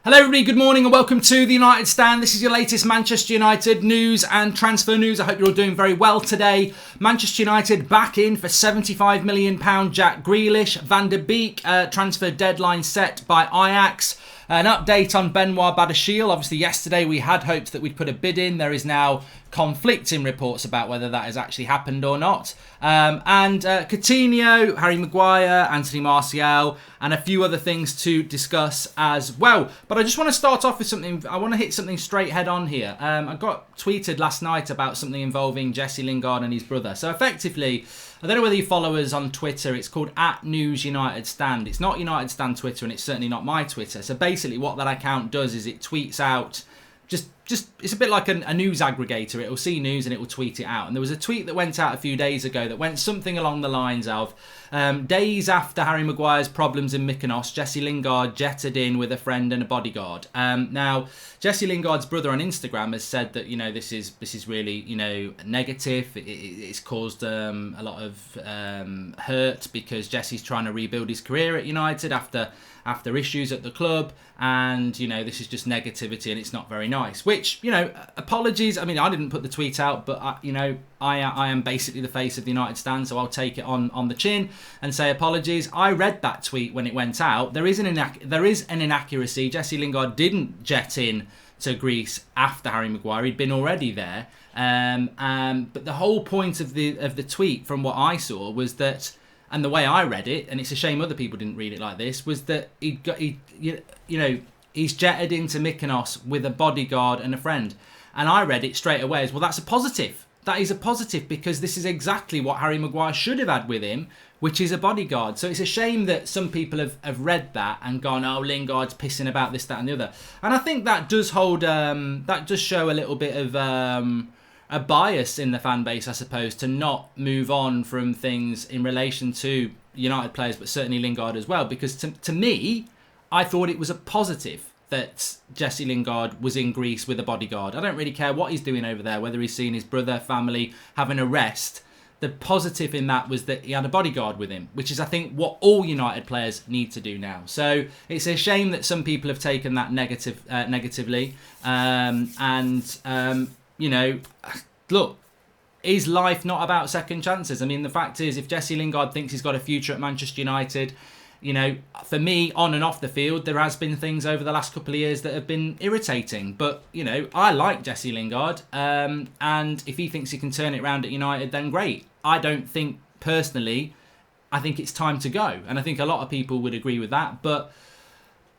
Hello everybody, good morning and welcome to the United Stand. This is your latest Manchester United news and transfer news. I hope you're all doing very well today. Manchester United back in for £75 million Jack Grealish. Van der Beek transfer deadline set by Ajax. An update on Benoit Badiashile. Obviously yesterday we had hoped that we'd put a bid in. There is now conflicting reports about whether that has actually happened or not. And Coutinho, Harry Maguire, Anthony Martial and a few other things to discuss as well. But I just want to start off with something. I want to hit something straight head on here. I got tweeted last night about something involving Jesse Lingard and his brother. So effectively, I don't know whether you follow us on Twitter. It's called @NewsUnitedStand. It's not United Stand Twitter and it's certainly not my Twitter. So basically what that account does is it tweets out just it's a bit like a news aggregator. It will see news and it will tweet it out. And there was a tweet that went out a few days ago that went something along the lines of days after Harry Maguire's problems in Mykonos, Jesse Lingard jetted in with a friend and a bodyguard. Now, Jesse Lingard's brother on Instagram has said that, you know, this is really, you know, negative. It's caused a lot of hurt because Jesse's trying to rebuild his career at United after issues at the club, and you know, this is just negativity and it's not very nice. Which, you know, apologies. I mean, I didn't put the tweet out, but I am basically the face of the United Stand, so I'll take it on the chin and say apologies. I read that tweet when it went out. There is an inaccuracy. Jesse Lingard didn't jet in to Greece after Harry Maguire. He'd been already there. But the whole point of the tweet, from what I saw, was that, and the way I read it, and it's a shame other people didn't read it like this, was that he's jetted into Mykonos with a bodyguard and a friend. And I read it straight away as, well, that's a positive. That is a positive, because this is exactly what Harry Maguire should have had with him, which is a bodyguard. So it's a shame that some people have read that and gone, oh, Lingard's pissing about this, that and the other. And I think that does hold, that does show a little bit of a bias in the fan base, I suppose, to not move on from things in relation to United players, but certainly Lingard as well. Because to me, I thought it was a positive that Jesse Lingard was in Greece with a bodyguard. I don't really care what he's doing over there, whether he's seeing his brother, family, having a rest. The positive in that was that he had a bodyguard with him, which is, I think, what all United players need to do now. So it's a shame that some people have taken that negatively. You know, look, is life not about second chances? I mean, the fact is, if Jesse Lingard thinks he's got a future at Manchester United, you know, for me, on and off the field, there has been things over the last couple of years that have been irritating. But, you know, I like Jesse Lingard. And if he thinks he can turn it around at United, then great. I don't think, personally, I think it's time to go. And I think a lot of people would agree with that. But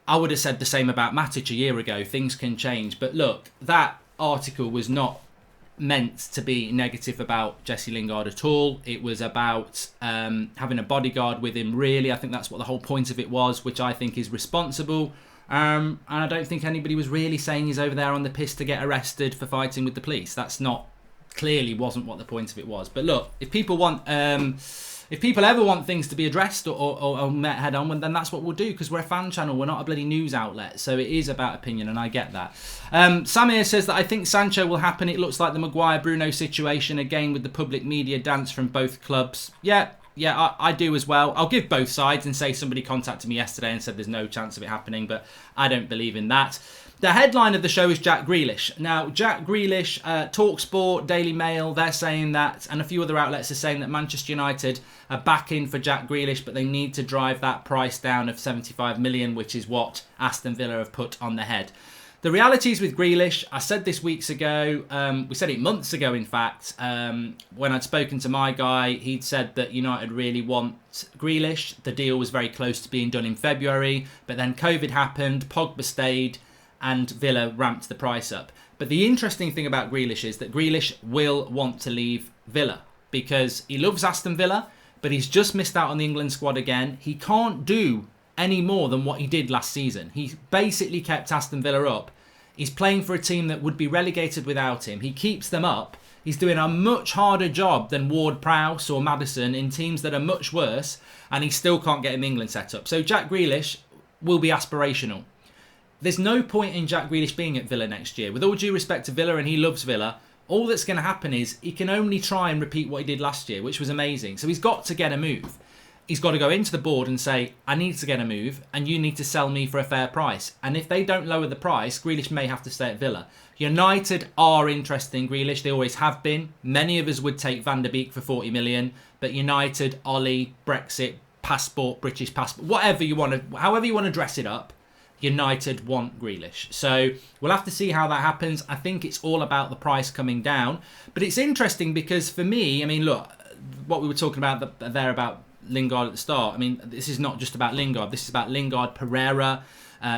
I would have said the same about Matic a year ago. Things can change. But look, that article was not meant to be negative about Jesse Lingard at all. It was about having a bodyguard with him, really. I think that's what the whole point of it was, which I think is responsible. And I don't think anybody was really saying he's over there on the piss to get arrested for fighting with the police. That's not, clearly wasn't what the point of it was. But look, if people want, if people ever want things to be addressed or met head on, then that's what we'll do, because we're a fan channel. We're not a bloody news outlet. So it is about opinion, and I get that. Samir says that I think Sancho will happen. It looks like the Maguire-Bruno situation again with the public media dance from both clubs. Yeah, I do as well. I'll give both sides and say somebody contacted me yesterday and said there's no chance of it happening, but I don't believe in that. The headline of the show is Jack Grealish. Now, Jack Grealish, TalkSport, Daily Mail, they're saying that, and a few other outlets are saying that Manchester United are back in for Jack Grealish, but they need to drive that price down of 75 million, which is what Aston Villa have put on the head. The reality is with Grealish, I said this weeks ago, we said it months ago, in fact, when I'd spoken to my guy, he'd said that United really want Grealish. The deal was very close to being done in February, but then COVID happened, Pogba stayed, and Villa ramped the price up. But the interesting thing about Grealish is that Grealish will want to leave Villa because he loves Aston Villa, but he's just missed out on the England squad again. He can't do any more than what he did last season. He basically kept Aston Villa up. He's playing for a team that would be relegated without him. He keeps them up. He's doing a much harder job than Ward-Prowse or Maddison in teams that are much worse, and he still can't get him England set up. So Jack Grealish will be aspirational. There's no point in Jack Grealish being at Villa next year. With all due respect to Villa, and he loves Villa, all that's going to happen is he can only try and repeat what he did last year, which was amazing. So he's got to get a move. he's got to go into the board and say, I need to get a move and you need to sell me for a fair price. And if they don't lower the price, Grealish may have to stay at Villa. United are interested in Grealish. They always have been. Many of us would take Van der Beek for 40 million. But United, Ollie, Brexit, passport, British passport, whatever you want to, however you want to dress it up, United want Grealish. So we'll have to see how that happens. I think it's all about the price coming down. But it's interesting because for me, I mean, look, what we were talking about there about Lingard at the start. I mean, this is not just about Lingard. This is about Lingard, Pereira,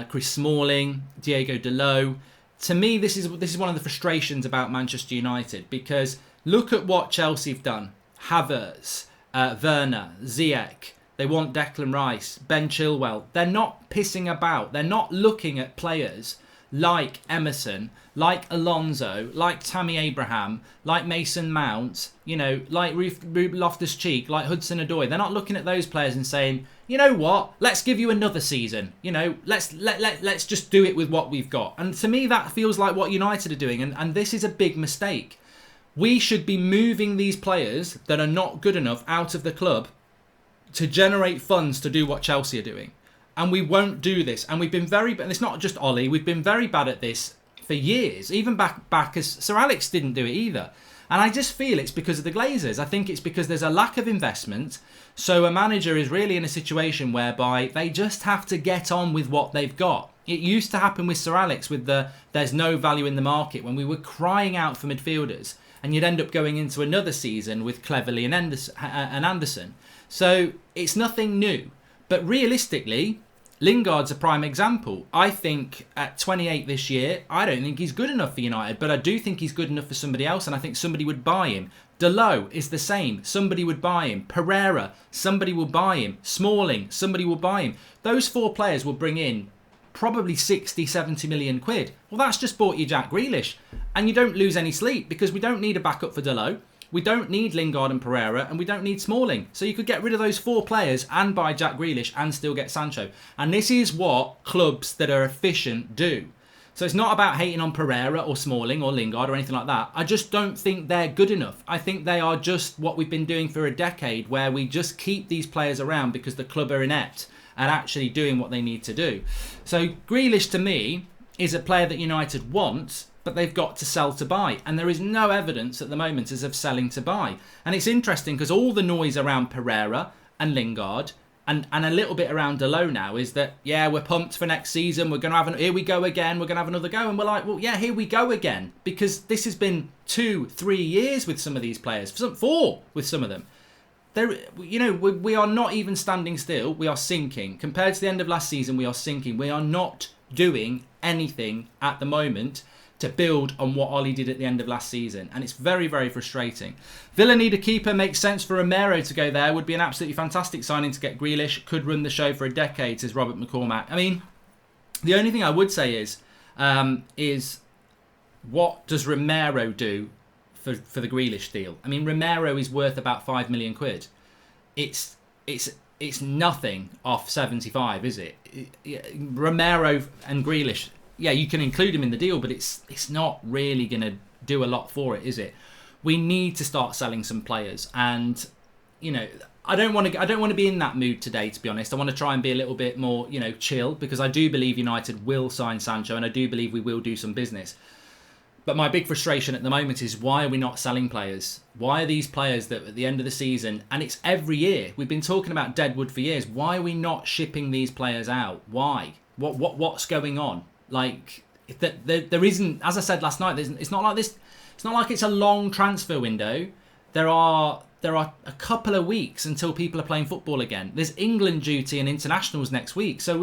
Chris Smalling, Diego Dalot. To me, this is one of the frustrations about Manchester United, because look at what Chelsea have done. Havertz, Werner, Ziyech. They want Declan Rice, Ben Chilwell. They're not pissing about. They're not looking at players like Emerson, like Alonso, like Tammy Abraham, like Mason Mount, like Ruben Loftus-Cheek, like Hudson-Odoi. They're not looking at those players and saying, you know what, let's give you another season. Let's just do it with what we've got. And to me, that feels like what United are doing. And this is a big mistake. We should be moving these players that are not good enough out of the club to generate funds to do what Chelsea are doing. And we won't do this. And we've been and it's not just Ollie, we've been very bad at this for years. Even back as Sir Alex didn't do it either. And I just feel it's because of the Glazers. I think it's because there's a lack of investment. So a manager is really in a situation whereby they just have to get on with what they've got. It used to happen with Sir Alex with there's no value in the market, when we were crying out for midfielders. And you'd end up going into another season with Cleverley and Anderson. So it's nothing new. But realistically, Lingard's a prime example. I think at 28 this year, I don't think he's good enough for United, but I do think he's good enough for somebody else, and I think somebody would buy him. Dalot is the same. Somebody would buy him. Pereira, somebody will buy him. Smalling, somebody will buy him. Those four players will bring in probably 60, 70 million quid. Well, that's just bought you Jack Grealish. And you don't lose any sleep, because we don't need a backup for Dalot. We don't need Lingard and Pereira, and we don't need Smalling. So you could get rid of those four players and buy Jack Grealish and still get Sancho. And this is what clubs that are efficient do. So it's not about hating on Pereira or Smalling or Lingard or anything like that. I just don't think they're good enough. I think they are just what we've been doing for a decade, where we just keep these players around because the club are inept at actually doing what they need to do. So Grealish, to me, is a player that United want, but they've got to sell to buy. And there is no evidence at the moment as of selling to buy. And it's interesting because all the noise around Pereira and Lingard and a little bit around Dalot now is that, yeah, we're pumped for next season. We're going to here we go again. We're going to have another go. And we're like, well, yeah, here we go again. Because this has been 2-3 years with some of these players. 4 with some of them. We are not even standing still. We are sinking. Compared to the end of last season, we are sinking. We are not doing anything at the moment to build on what Ollie did at the end of last season. And it's very, very frustrating. Villa need a keeper. Makes sense for Romero to go there. Would be an absolutely fantastic signing to get Grealish. Could run the show for a decade, says Robert McCormack. I mean, the only thing I would say is what does Romero do for the Grealish deal? I mean, Romero is worth about 5 million quid. It's nothing off 75, is it? Romero and Grealish, yeah, you can include him in the deal, but it's not really going to do a lot for it, is it? We need to start selling some players, and I don't want to be in that mood today, to be honest. I want to try and be a little bit more, chill, because I do believe United will sign Sancho, and I do believe we will do some business. But my big frustration at the moment is, why are we not selling players? Why are these players that at the end of the season, and it's every year, we've been talking about Deadwood for years, why are we not shipping these players out? Why? What's going on? Like, there isn't, as I said last night, it's not like this. It's not like it's a long transfer window. There are a couple of weeks until people are playing football again. There's England duty and internationals next week. So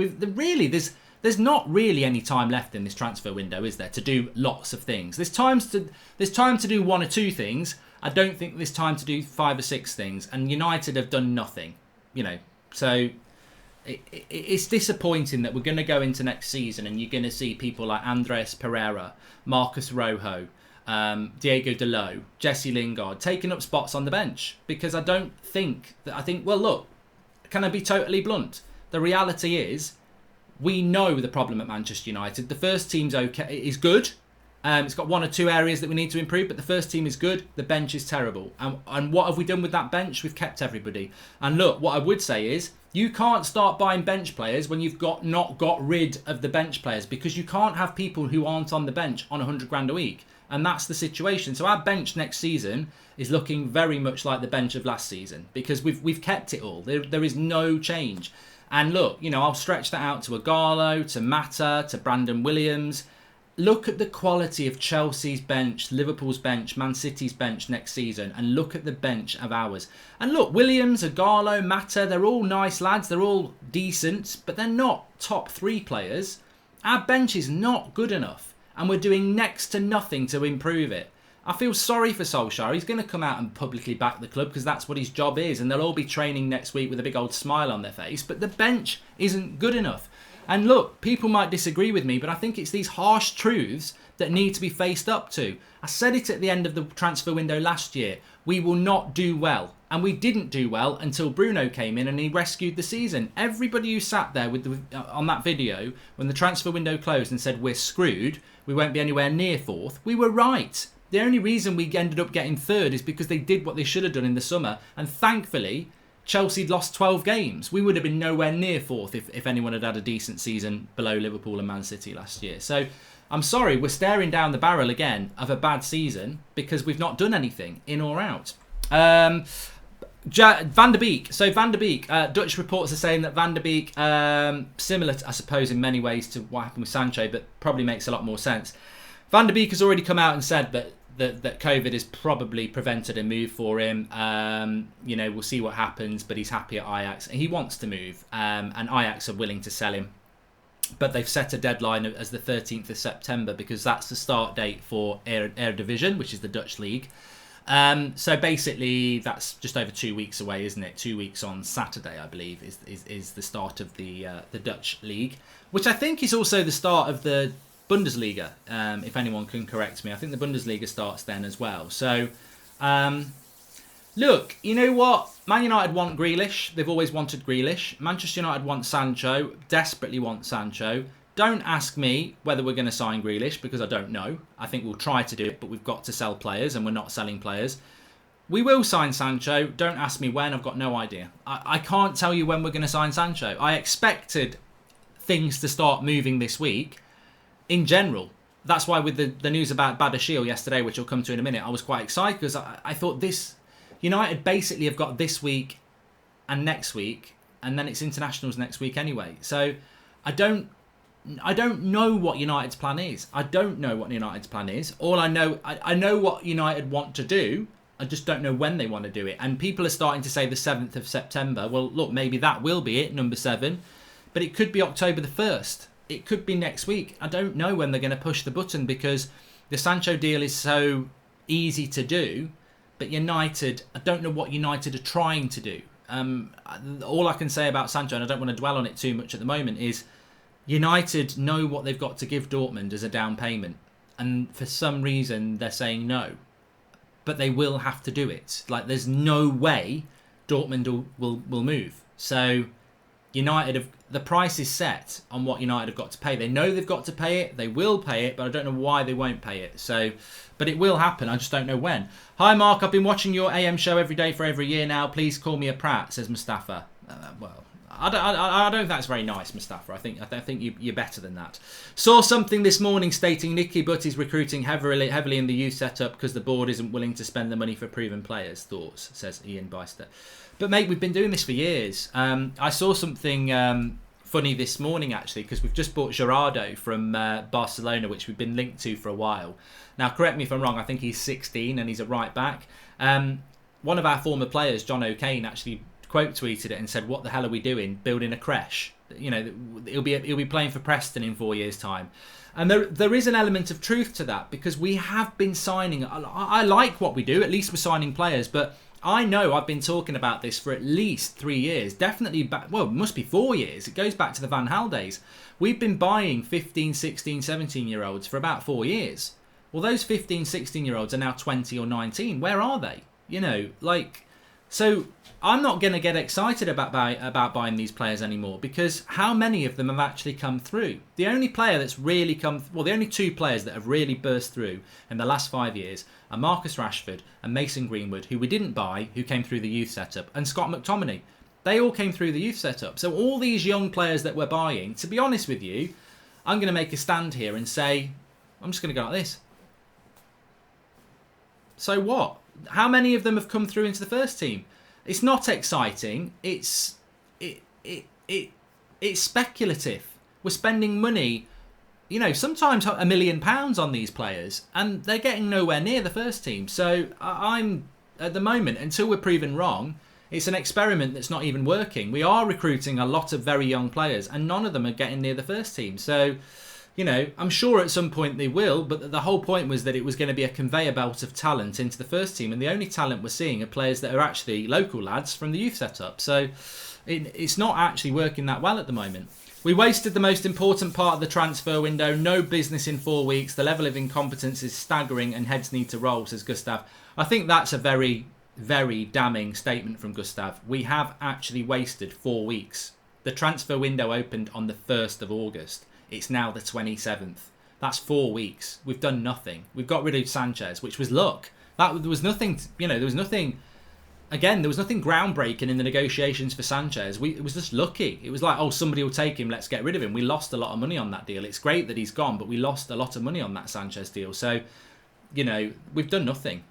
there's not really any time left in this transfer window, is there, to do lots of things? There's time to do 1 or 2 things. I don't think there's time to do 5 or 6 things. And United have done nothing, So it's disappointing that we're going to go into next season and you're going to see people like Andres Pereira, Marcus Rojo, Diego Dalot, Jesse Lingard taking up spots on the bench, because I think, well, look, can I be totally blunt? The reality is, we know the problem at Manchester United. The first team's okay, is good, It's got one or two areas that we need to improve, but the first team is good. The bench is terrible. And what have we done with that bench? We've kept everybody. And look, what I would say is you can't start buying bench players when you've not got rid of the bench players, because you can't have people who aren't on the bench on 100 grand a week. And that's the situation. So our bench next season is looking very much like the bench of last season, because we've kept it all. There is no change. And look, I'll stretch that out to Agallo, to Mata, to Brandon Williams. Look at the quality of Chelsea's bench, Liverpool's bench, Man City's bench next season, and look at the bench of ours. And look, Williams, Agallo, Mata, they're all nice lads, they're all decent, but they're not top 3 players. Our bench is not good enough, and we're doing next to nothing to improve it. I feel sorry for Solskjaer. He's going to come out and publicly back the club because that's what his job is, and they'll all be training next week with a big old smile on their face, but the bench isn't good enough. And look, people might disagree with me, but I think it's these harsh truths that need to be faced up to. I said it at the end of the transfer window last year. We will not do well. And we didn't do well until Bruno came in and he rescued the season. Everybody who sat there on that video when the transfer window closed and said we're screwed, we won't be anywhere near 4th, we were right. The only reason we ended up getting 3rd is because they did what they should have done in the summer. And thankfully, Chelsea lost 12 games. We would have been nowhere near 4th if anyone had had a decent season below Liverpool and Man City last year. So I'm sorry, we're staring down the barrel again of a bad season because we've not done anything in or out. Van der Beek. So Van der Beek, Dutch reports are saying that Van der Beek, similar, I suppose, in many ways to what happened with Sancho, but probably makes a lot more sense. Van der Beek has already come out and said that COVID has probably prevented a move for him. We'll see what happens, but he's happy at Ajax. He wants to move, and Ajax are willing to sell him. But they've set a deadline as the 13th of September because that's the start date for Eredivisie, which is the Dutch league. So basically, that's just over 2 weeks away, isn't it? 2 weeks on Saturday, I believe, is the start of the Dutch league, which I think is also the start of the Bundesliga, if anyone can correct me. I think the Bundesliga starts then as well. So, look, you know what? Man United want Grealish. They've always wanted Grealish. Manchester United want Sancho, desperately want Sancho. Don't ask me whether we're going to sign Grealish because I don't know. I think we'll try to do it, but we've got to sell players and we're not selling players. We will sign Sancho. Don't ask me when. I've got no idea. I can't tell you when we're going to sign Sancho. I expected things to start moving this week. In general, that's why with the news about Badiashile yesterday, which I'll come to in a minute, I was quite excited because I thought this United basically have got this week and next week, and then it's internationals next week anyway. So I don't know what United's plan is. I don't know what United's plan is. All I know, I know what United want to do. I just don't know when they want to do it. And people are starting to say the 7th of September. Well, look, maybe that will be it, number 7, but it could be October the 1st. It could be next week. I don't know when they're going to push the button because the Sancho deal is so easy to do. But United, I don't know what United are trying to do. All I can say about Sancho, and I don't want to dwell on it too much at the moment, is United know what they've got to give Dortmund as a down payment. And for some reason, they're saying no. But they will have to do it. Like, there's no way Dortmund will move. So United the price is set on what United have got to pay. They know they've got to pay it. They will pay it, but I don't know why they won't pay it. So, but it will happen. I just don't know when. Hi, Mark. I've been watching your AM show every day for over a year now. Please call me a prat, says Mustafa. Well, I don't think that's very nice, Mustafa. I think you're better than that. Saw something this morning stating Nicky Butt is recruiting heavily in the youth setup because the board isn't willing to spend the money for proven players. Thoughts, says Ian Beister. But mate, we've been doing this for years. I saw something funny this morning actually because we've just bought Gerardo from Barcelona, which we've been linked to for a while. Now, correct me if I'm wrong. I think he's 16 and he's a right back. One of our former players, John O'Kane, actually quote tweeted it and said, "What the hell are we doing? Building a creche? You know, he'll be playing for Preston in 4 years' time." And there is an element of truth to that because we have been signing. I like what we do. At least we're signing players, but I know I've been talking about this for at least 3 years. Definitely back, well, it must be 4 years. It goes back to the Van Gaal days. We've been buying 15, 16, 17-year-olds for about 4 years. Well, those 15, 16-year-olds are now 20 or 19. Where are they? You know, like, So I'm not going to get excited about buying these players anymore, because how many of them have actually come through? The only player that's really the only two players that have really burst through in the last 5 years are Marcus Rashford and Mason Greenwood, who we didn't buy, who came through the youth setup, and Scott McTominay. They all came through the youth setup. So all these young players that we're buying, to be honest with you, I'm going to make a stand here and say, I'm just going to go like this. So what? How many of them have come through into the first team? It's not exciting. It's speculative. We're spending money, sometimes £1 million on these players, and they're getting nowhere near the first team. So I'm, at the moment, until we're proven wrong, it's an experiment that's not even working. We are recruiting a lot of very young players, and none of them are getting near the first team. So, I'm sure at some point they will, but the whole point was that it was going to be a conveyor belt of talent into the first team, and the only talent we're seeing are players that are actually local lads from the youth setup. So it's not actually working that well at the moment. We wasted the most important part of the transfer window. No business in 4 weeks. The level of incompetence is staggering and heads need to roll, says Gustav. I think that's a very, very damning statement from Gustav. We have actually wasted 4 weeks. The transfer window opened on the 1st of August. It's now the 27th. That's 4 weeks. We've done nothing. We've got rid of Sanchez, which was luck. There was nothing, there was nothing groundbreaking in the negotiations for Sanchez. It was just lucky. It was like, somebody will take him, let's get rid of him. We lost a lot of money on that deal. It's great that he's gone, but we lost a lot of money on that Sanchez deal. So, we've done nothing.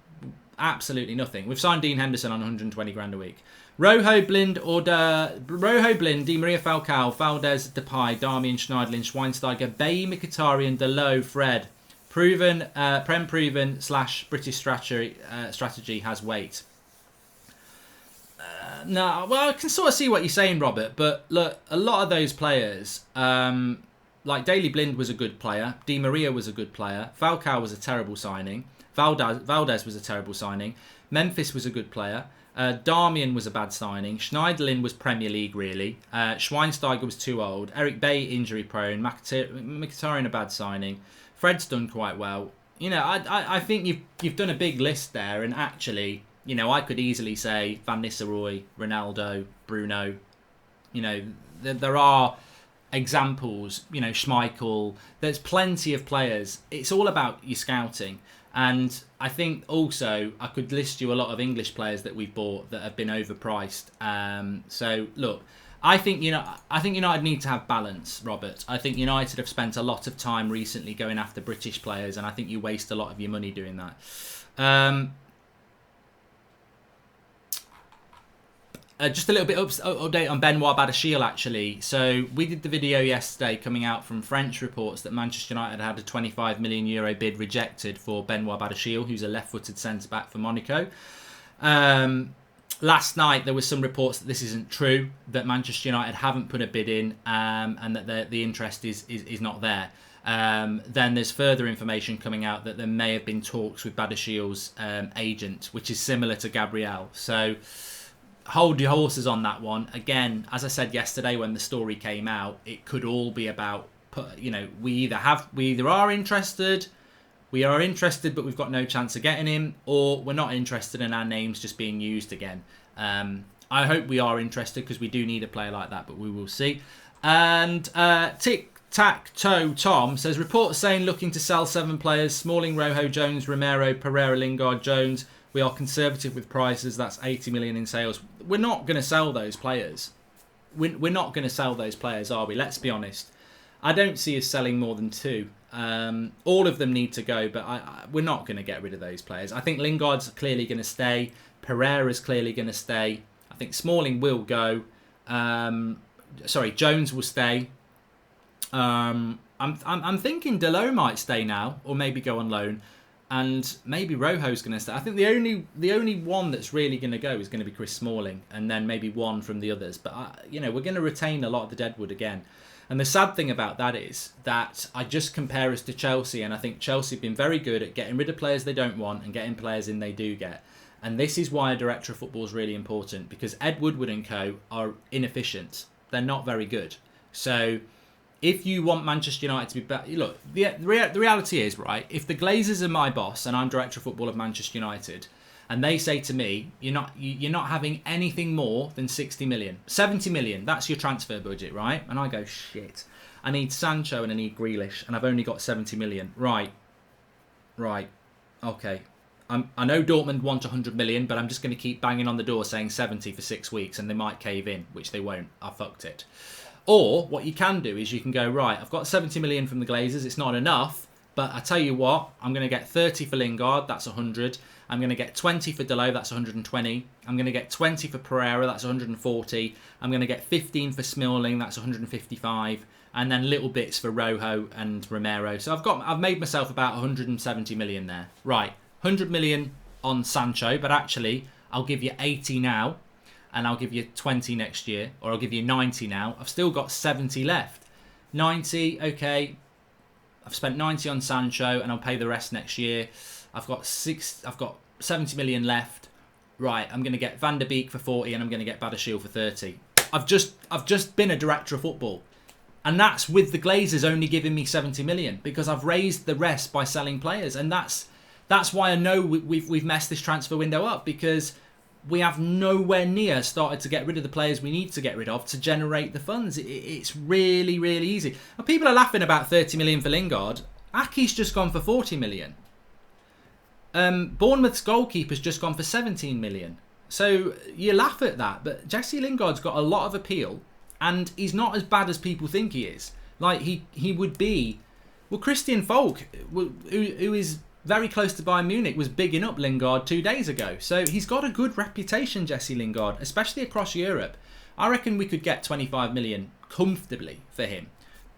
Absolutely nothing. We've signed Dean Henderson on 120 grand a week. Rojo, Blind, Di Maria, Falcao, Valdez, Depay, Darmian, Schneiderlin, Schweinsteiger, Bay, Mkhitaryan, Delo, Fred. Proven, Prem proven / British strategy has weight. No, well, I can sort of see what you're saying, Robert, but look, a lot of those players, like Daley Blind was a good player, Di Maria was a good player, Falcao was a terrible signing, Valdez was a terrible signing, Memphis was a good player, Darmian was a bad signing, Schneiderlin was Premier League really, Schweinsteiger was too old, Eric Bay injury prone, Mkhitaryan a bad signing, Fred's done quite well. I think you've done a big list there, and actually, I could easily say Van Nistelrooy, Ronaldo, Bruno. There are examples, Schmeichel. There's plenty of players. It's all about your scouting. And I think also I could list you a lot of English players that we've bought that have been overpriced. So look, I think United need to have balance, Robert. I think United have spent a lot of time recently going after British players, and I think you waste a lot of your money doing that. Just a little bit update on Benoit Badiashile, actually. So we did the video yesterday coming out from French reports that Manchester United had a €25 million bid rejected for Benoit Badiashile, who's a left-footed centre-back for Monaco. Last night there was some reports that this isn't true, that Manchester United haven't put a bid in, and that the interest is not there. Then there's further information coming out that there may have been talks with Badiashile's agent, which is similar to Gabriel. So hold your horses on that one. Again, as I said yesterday when the story came out, it could all be about, we either are interested, but we've got no chance of getting him, or we're not interested and our name's just being used again. I hope we are interested, because we do need a player like that, but we will see. And Tic-Tac-Toe Tom says, reports saying looking to sell 7 players: Smalling, Rojo, Jones, Romero, Pereira, Lingard, Jones. We are conservative with prices. That's 80 million in sales. We're not going to sell those players. We're not going to sell those players, are we? Let's be honest. I don't see us selling more than 2. All of them need to go, but we're not going to get rid of those players. I think Lingard's clearly going to stay. Pereira's clearly going to stay. I think Smalling will go. Jones will stay. I'm thinking Delo might stay now, or maybe go on loan. And maybe Rojo's going to stay. I think the only one that's really going to go is going to be Chris Smalling, and then maybe one from the others. But we're going to retain a lot of the deadwood again. And the sad thing about that is that I just compare us to Chelsea, and I think Chelsea have been very good at getting rid of players they don't want and getting players in they do get. And this is why a director of football is really important, because Ed Woodward and co are inefficient. They're not very good. So if you want Manchester United to be better, look, the reality is, right, if the Glazers are my boss and I'm director of football of Manchester United, and they say to me, you're not having anything more than 60 million. 70 million, that's your transfer budget, right? And I go, shit, I need Sancho and I need Grealish, and I've only got 70 million. Right, okay. I know Dortmund want 100 million, but I'm just going to keep banging on the door saying 70 for 6 weeks, and they might cave in, which they won't. I fucked it. Or what you can do is you can go, right, I've got 70 million from the Glazers, it's not enough, but I tell you what, I'm going to get 30 for Lingard, that's 100. I'm going to get 20 for Delo, that's 120. I'm going to get 20 for Pereira, that's 140. I'm going to get 15 for Smalling, that's 155. And then little bits for Rojo and Romero. So I've made myself about 170 million there. Right, 100 million on Sancho, but actually I'll give you 80 now, and I'll give you 20 next year, or I'll give you 90 now. I've still got 70 left. 90, okay. I've spent 90 on Sancho, and I'll pay the rest next year. I've got 70 million left. Right, I'm going to get Van der Beek for 40, and I'm going to get Badiashile for 30. I've just been a director of football. And that's with the Glazers only giving me 70 million, because I've raised the rest by selling players. And that's why I know we've messed this transfer window up, because we have nowhere near started to get rid of the players we need to get rid of to generate the funds. It's really, really easy. And people are laughing about 30 million for Lingard. Aki's just gone for 40 million. Bournemouth's goalkeeper's just gone for 17 million. So you laugh at that, but Jesse Lingard's got a lot of appeal. And he's not as bad as people think he is. Like, he would be... Well, Christian Falk, who is very close to Bayern Munich, was bigging up Lingard 2 days ago. So he's got a good reputation, Jesse Lingard, especially across Europe. I reckon we could get 25 million comfortably for him.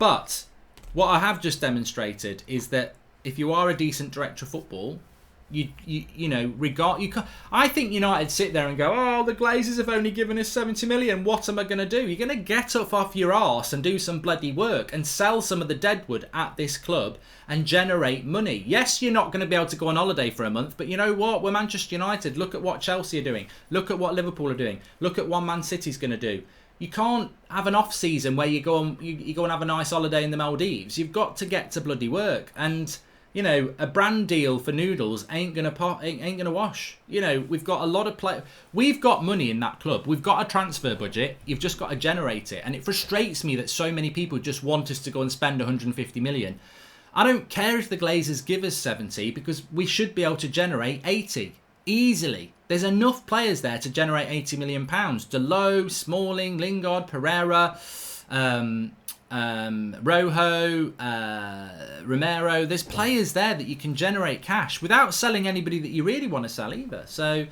But what I have just demonstrated is that if you are a decent director of football... I think United sit there and go, oh, the Glazers have only given us 70 million. What am I going to do? You're going to get up off your arse and do some bloody work and sell some of the deadwood at this club and generate money. Yes, you're not going to be able to go on holiday for a month, but you know what? We're Manchester United. Look at what Chelsea are doing. Look at what Liverpool are doing. Look at what Man City's going to do. You can't have an off season where you go and have a nice holiday in the Maldives. You've got to get to bloody work. And a brand deal for noodles ain't gonna wash. We've got a lot of we've got money in that club. We've got a transfer budget. You've just got to generate it. And it frustrates me that so many people just want us to go and spend 150 million. I don't care if the Glazers give us 70, because we should be able to generate 80 easily. There's enough players there to generate 80 million pounds. Delo, Smalling, Lingard, Pereira, Rojo, Romero. There's players there that you can generate cash without selling anybody that you really want to sell either. So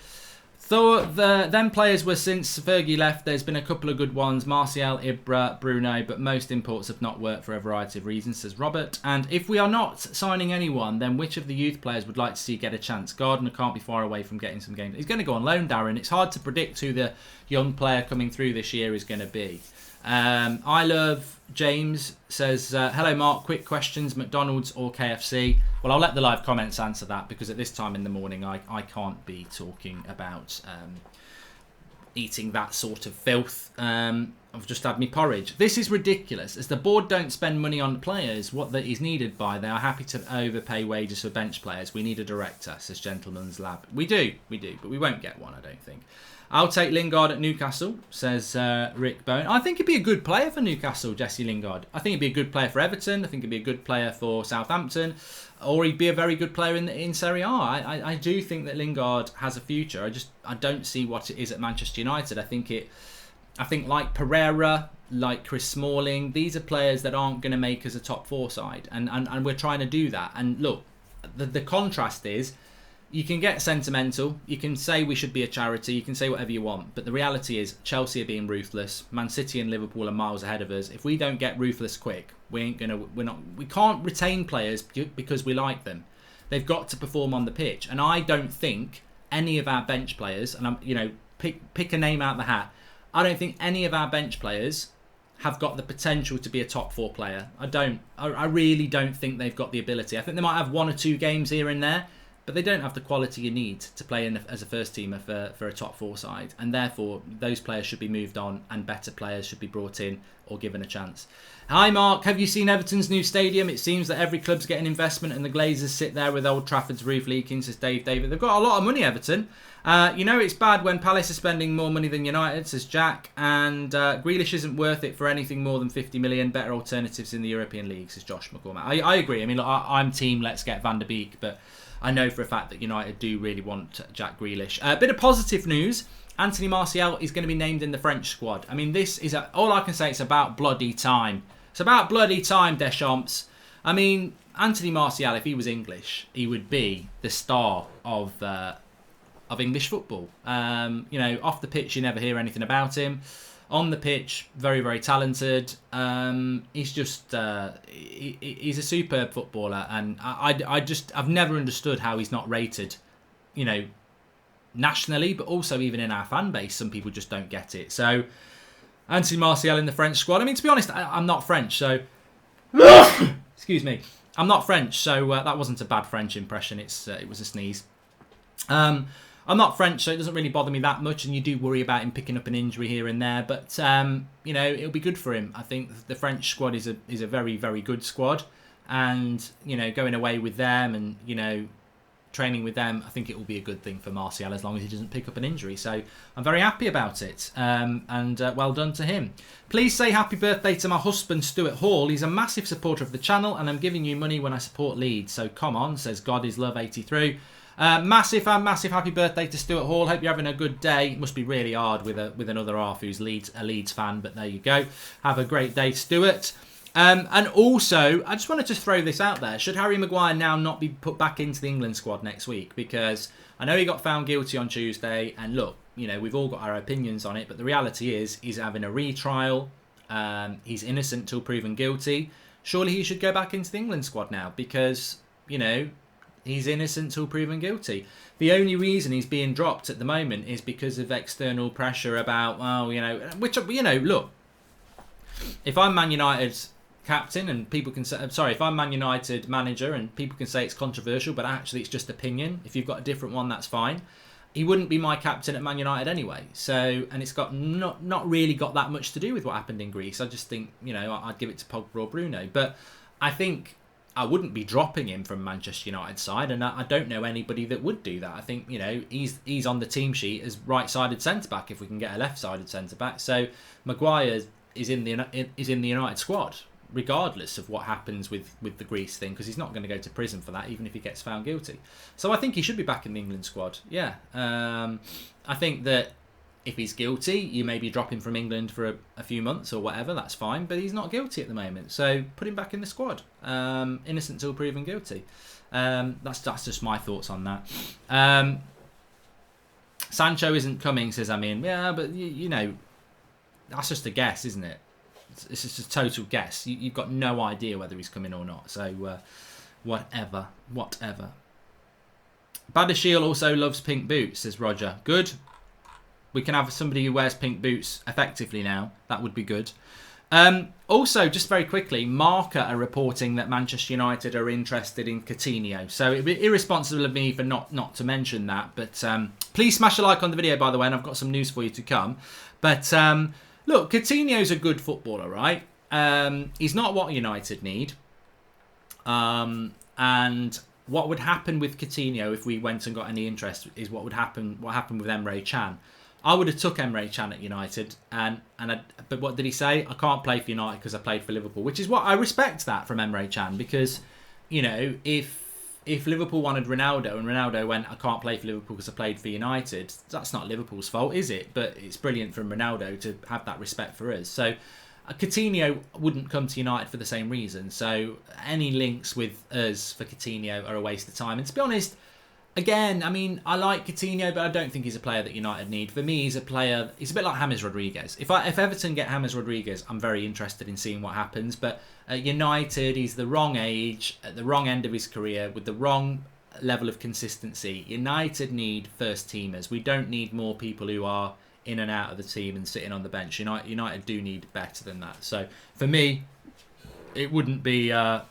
them players were, since Fergie left, there's been a couple of good ones. Martial, Ibra, Bruno, but most imports have not worked for a variety of reasons, says Robert. And if we are not signing anyone, then which of the youth players would like to see get a chance? Gardner can't be far away from getting some games. He's going to go on loan, Darren. It's hard to predict who the young player coming through this year is going to be. I love James says, hello Mark, quick questions, McDonald's or KFC? Well, I'll let the live comments answer that, because at this time in the morning I can't be talking about eating that sort of filth. I've just had me porridge. This is ridiculous. As the board don't spend money on players what that is needed by, they are happy to overpay wages for bench players. We need a director, says Gentleman's Lab. We do, but we won't get one, I don't think. I'll take Lingard at Newcastle, says Rick Bone. I think he'd be a good player for Newcastle, Jesse Lingard. I think he'd be a good player for Everton. I think he'd be a good player for Southampton. Or he'd be a very good player in Serie A. I do think that Lingard has a future. I don't see what it is at Manchester United. I think like Pereira, like Chris Smalling, these are players that aren't going to make us a top 4 side. And we're trying to do that. And look, the contrast is, you can get sentimental, you can say we should be a charity, you can say whatever you want, but the reality is Chelsea are being ruthless. Man City and Liverpool are miles ahead of us. If we don't get ruthless quick, we can't retain players because we like them. They've got to perform on the pitch, and I don't think any of our bench players, and pick a name out of the hat, I don't think any of our bench players have got the potential to be a top 4 player. I really don't think they've got the ability. I think they might have 1 or 2 games here and there, but they don't have the quality you need to play as a first teamer for a top 4 side, and therefore those players should be moved on and better players should be brought in or given a chance. Hi Mark, have you seen Everton's new stadium? It seems that every club's getting investment and the Glazers sit there with Old Trafford's roof leaking, says Dave David. They've got a lot of money, Everton. It's bad when Palace are spending more money than United, says Jack, and Grealish isn't worth it for anything more than 50 million. Better alternatives in the European League, says Josh McCormack. I agree. I mean, look, I'm team let's get Van der Beek, but I know for a fact that United do really want Jack Grealish. A bit of positive news. Anthony Martial is going to be named in the French squad. I mean, this is all I can say. It's about bloody time. It's about bloody time, Deschamps. I mean, Anthony Martial, if he was English, he would be the star of English football. Off the pitch, you never hear anything about him. On the pitch, very, very talented. He's just he's a superb footballer, and I've never understood how he's not rated, nationally, but also even in our fan base. Some people just don't get it. So Anthony Martial in the French squad. I mean, to be honest, I'm not French, so excuse me. I'm not French, so that wasn't a bad French impression. It was a sneeze. I'm not French, so it doesn't really bother me that much, and you do worry about him picking up an injury here and there, but it'll be good for him. I think the French squad is a very, very good squad, and going away with them and training with them, I think it will be a good thing for Martial as long as he doesn't pick up an injury. So I'm very happy about it, and well done to him. Please say happy birthday to my husband Stuart Hall. He's a massive supporter of the channel, and I'm giving you money when I support Leeds. So come on, says God is Love 83. Massive happy birthday to Stuart Hall. Hope you're having a good day. It must be really hard with another half who's a Leeds fan, but there you go. Have a great day, Stuart. And also, I just wanted to throw this out there. Should Harry Maguire now not be put back into the England squad next week? Because I know he got found guilty on Tuesday, and look, we've all got our opinions on it, but the reality is he's having a retrial. He's innocent till proven guilty. Surely he should go back into the England squad now because, he's innocent till proven guilty. The only reason he's being dropped at the moment is because of external pressure about, look, if I'm Man United's captain and people can say, if I'm Man United manager and people can say it's controversial, but actually it's just opinion. If you've got a different one, that's fine. He wouldn't be my captain at Man United anyway. So, and it's got not really got that much to do with what happened in Greece. I just think, I'd give it to Pogba or Bruno. But I think I wouldn't be dropping him from Manchester United side, and I don't know anybody that would do that. I think he's on the team sheet as right-sided centre back if we can get a left-sided centre back. So Maguire is in the United squad regardless of what happens with the Greece thing, because he's not going to go to prison for that even if he gets found guilty. So I think he should be back in the England squad. Yeah, I think that if he's guilty, you maybe drop him from England for a few months or whatever, that's fine, but he's not guilty at the moment, so put him back in the squad. Innocent till proven guilty. That's just my thoughts on that. Sancho isn't coming, says Amin. Yeah, but that's just a guess, isn't it? It's just a total guess. You've got no idea whether he's coming or not, so whatever. Badashiel also loves pink boots, says Roger. Good. We can have somebody who wears pink boots effectively now. That would be good. Also, just very quickly, Marca are reporting that Manchester United are interested in Coutinho. So it would be irresponsible of me for not to mention that. But please smash a like on the video, by the way, and I've got some news for you to come. But look, Coutinho's a good footballer, right? He's not what United need. And what would happen with Coutinho if we went and got any interest is what happened with Emre Can. I would have took Emre Can at United, but what did he say? I can't play for United because I played for Liverpool, which is what I respect that from Emre Can, because if Liverpool wanted Ronaldo and Ronaldo went, I can't play for Liverpool because I played for United, that's not Liverpool's fault, is it? But it's brilliant from Ronaldo to have that respect for us. So Coutinho wouldn't come to United for the same reason. So any links with us for Coutinho are a waste of time. And to be honest, again, I mean, I like Coutinho, but I don't think he's a player that United need. For me, he's a player, he's a bit like James Rodriguez. If Everton get James Rodriguez, I'm very interested in seeing what happens. But at United, he's the wrong age, at the wrong end of his career, with the wrong level of consistency. United need first teamers. We don't need more people who are in and out of the team and sitting on the bench. United do need better than that. So for me, it wouldn't be a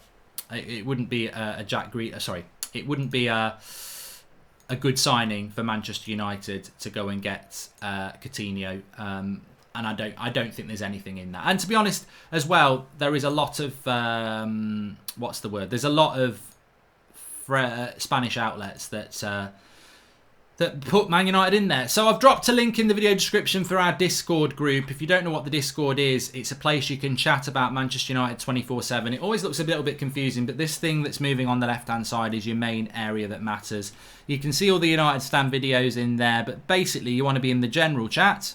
Jack Grealish. Sorry, it wouldn't be a a good signing for Manchester United to go and get Coutinho. And I don't think there's anything in that. And to be honest, as well, there is a lot of what's the word? There's a lot of Spanish outlets that put Man United in there. So I've dropped a link in the video description for our Discord group. If you don't know what the Discord is, it's a place you can chat about Manchester United 24/7. It always looks a little bit confusing, but this thing that's moving on the left-hand side is your main area that matters. You can see all the United Stand videos in there, but basically you want to be in the general chat,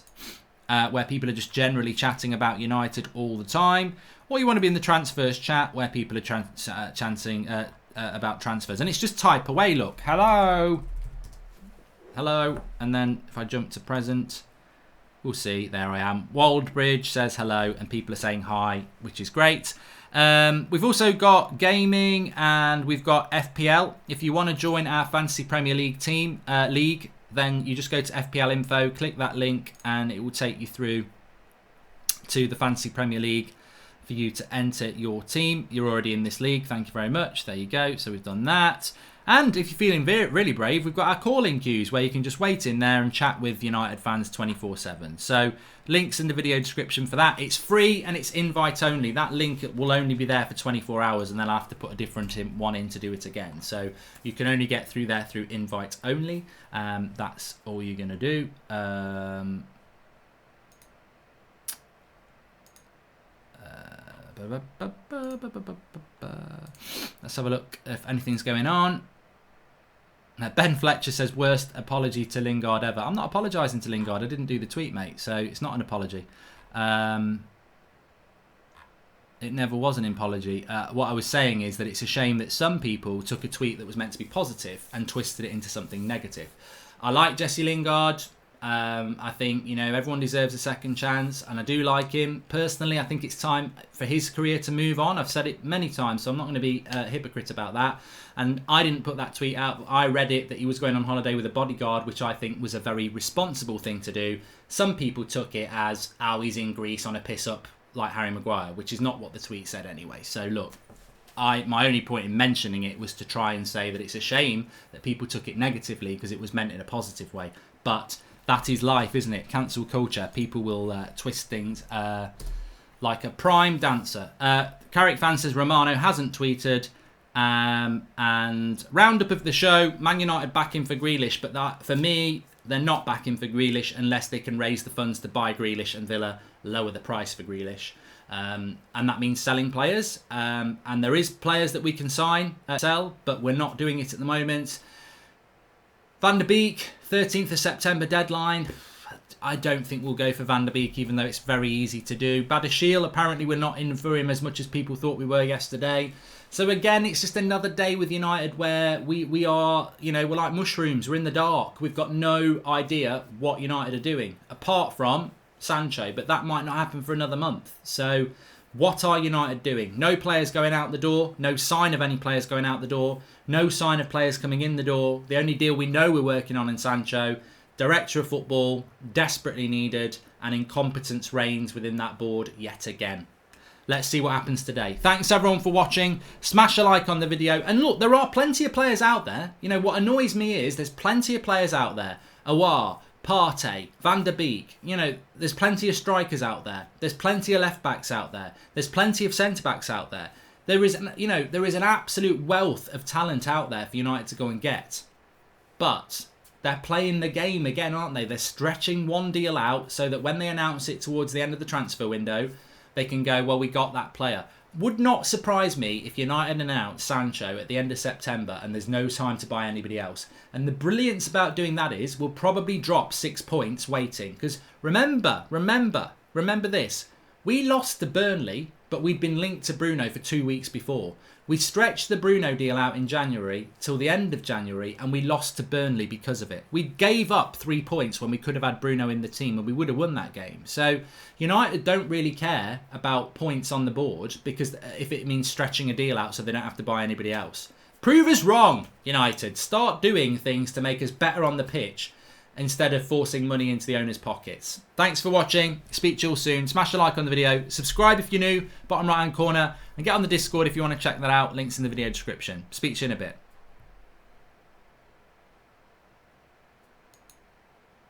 where people are just generally chatting about United all the time, or you want to be in the transfers chat, where people are chanting about transfers. And it's just type away, look. Hello. Hello, and then if I jump to present, we'll see, there I am. Waldbridge says hello, and people are saying hi, which is great. We've also got gaming, and we've got FPL. If you want to join our Fantasy Premier League team, then you just go to FPL info, click that link, and it will take you through to the Fantasy Premier League for you to enter your team. You're already in this league, thank you very much. There you go, so we've done that. And if you're feeling really brave, we've got our calling queues where you can just wait in there and chat with United fans 24/7. So links in the video description for that. It's free and it's invite only. That link will only be there for 24 hours and then I'll have to put a different one in to do it again. So you can only get through there through invite only. That's all you're going to do. Let's have a look if anything's going on. Ben Fletcher says, worst apology to Lingard ever. I'm not apologising to Lingard. I didn't do the tweet, mate. So it's not an apology. It never was an apology. What I was saying is that it's a shame that some people took a tweet that was meant to be positive and twisted it into something negative. I like Jesse Lingard. I think, you know, everyone deserves a second chance, and I do like him. Personally, I think it's time for his career to move on. I've said it many times, so I'm not going to be a hypocrite about that. And I didn't put that tweet out. I read it that he was going on holiday with a bodyguard, which I think was a very responsible thing to do. Some people took it as, oh, he's in Greece on a piss-up like Harry Maguire, which is not what the tweet said anyway. So, look, my only point in mentioning it was to try and say that it's a shame that people took it negatively because it was meant in a positive way. But that is life, isn't it? Cancel culture. People will twist things like a prime dancer. Carrick fan says Romano hasn't tweeted. And roundup of the show, Man United backing for Grealish, but that, for me, they're not backing for Grealish unless they can raise the funds to buy Grealish and Villa lower the price for Grealish. And that means selling players. And there is players that we can sell, but we're not doing it at the moment. Van der Beek, 13th of September deadline. I don't think we'll go for Van der Beek, even though it's very easy to do. Badiashile, apparently we're not in for him as much as people thought we were yesterday. So again, it's just another day with United where we are, you know, we're like mushrooms. We're in the dark. We've got no idea what United are doing, apart from Sancho. But that might not happen for another month. So what are United doing? No players going out the door. No sign of any players going out the door. No sign of players coming in the door. The only deal we know we're working on in Sancho. Director of football, desperately needed, and incompetence reigns within that board yet again. Let's see what happens today. Thanks everyone for watching. Smash a like on the video. And look, there are plenty of players out there. You know, what annoys me is there's plenty of players out there. Awar, Partey, Van der Beek. You know, there's plenty of strikers out there. There's plenty of left backs out there. There's plenty of centre backs out there. There is an absolute wealth of talent out there for United to go and get. But they're playing the game again, aren't they? They're stretching one deal out so that when they announce it towards the end of the transfer window, they can go, well, we got that player. Would not surprise me if United announce Sancho at the end of September and there's no time to buy anybody else. And the brilliance about doing that is we'll probably drop 6 points waiting. Because remember this. We lost to Burnley, but we'd been linked to Bruno for 2 weeks before. We stretched the Bruno deal out in January till the end of January and we lost to Burnley because of it. We gave up 3 points when we could have had Bruno in the team and we would have won that game. So United don't really care about points on the board because if it means stretching a deal out so they don't have to buy anybody else. Prove us wrong, United. Start doing things to make us better on the pitch instead of forcing money into the owner's pockets. Thanks for watching. Speak to you all soon. Smash a like on the video. Subscribe if you're new, bottom right hand corner. And get on the Discord if you want to check that out. Links in the video description. Speak to you in a bit.